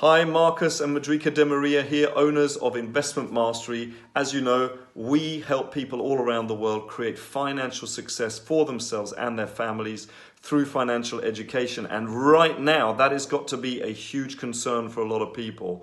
Hi, Marcus and Madrika De Maria here, owners of Investment Mastery. As you know, we help people all around the world create financial success for themselves and their families through financial education. And right now, that has got to be a huge concern for a lot of people.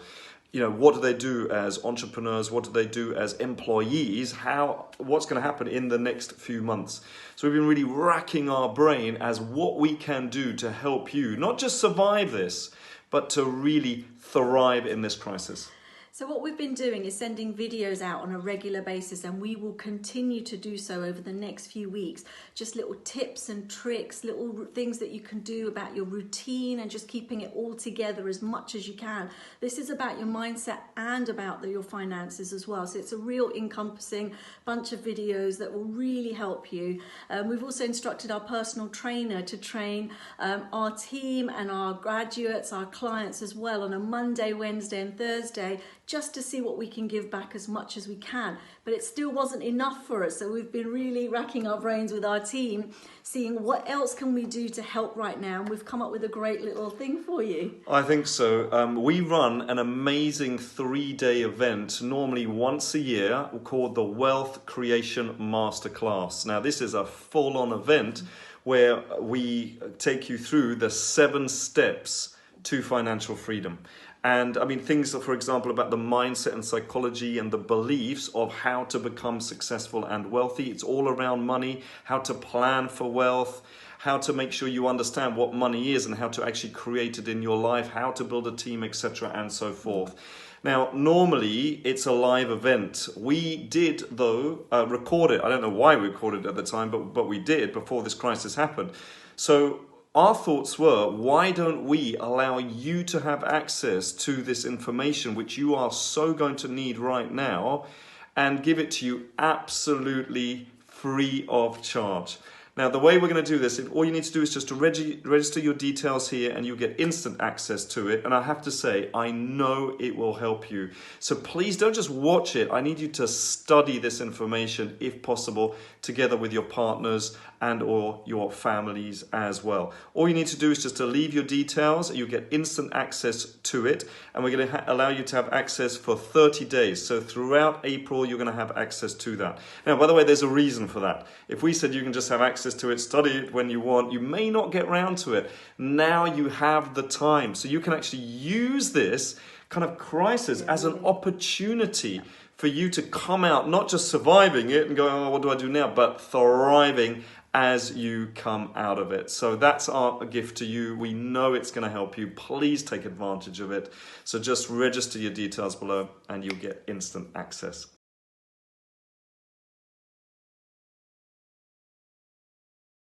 You know, what do they do as entrepreneurs? What do they do as employees? What's going to happen in the next few months? So we've been really racking our brain as what we can do to help you, not just survive this, but to really thrive in this crisis. So what we've been doing is sending videos out on a regular basis, and we will continue to do so over the next few weeks. Just little tips and tricks, little things that you can do about your routine and just keeping it all together as much as you can. This is about your mindset and about your finances as well. So it's a real encompassing bunch of videos that will really help you. We've also instructed our personal trainer to train our team and our graduates, our clients as well, on a Monday, Wednesday and Thursday, just to see what we can give back as much as we can. But it still wasn't enough for us, so we've been really racking our brains with our team, seeing what else can we do to help right now, and we've come up with a great little thing for you. I think so. We run an amazing 3-day event, normally once a year, called the Wealth Creation Masterclass. Now, this is a full-on event where we take you through the 7 steps to financial freedom. And I mean, things, for example, about the mindset and psychology and the beliefs of how to become successful and wealthy. It's all around money, how to plan for wealth, how to make sure you understand what money is and how to actually create it in your life, how to build a team, etc., and so forth. Now, normally it's a live event. We did, though, record it. I don't know why we recorded it at the time, but we did before this crisis happened. So our thoughts were, why don't we allow you to have access to this information, which you are so going to need right now, and give it to you absolutely free of charge. Now, the way we're going to do this, all you need to do is just to register your details here and you'll get instant access to it. And I have to say, I know it will help you. So please don't just watch it. I need you to study this information, if possible, together with your partners and or your families as well. All you need to do is just to leave your details. You get instant access to it. And we're going to allow you to have access for 30 days. So throughout April, you're going to have access to that. Now, by the way, there's a reason for that. If we said you can just have access to it, study it when you want, you may not get round to it. Now you have the time. So you can actually use this kind of crisis as an opportunity for you to come out, not just surviving it and going, oh, what do I do now? But thriving as you come out of it. So that's our gift to you. We know it's going to help you. Please take advantage of it. So just register your details below and you'll get instant access.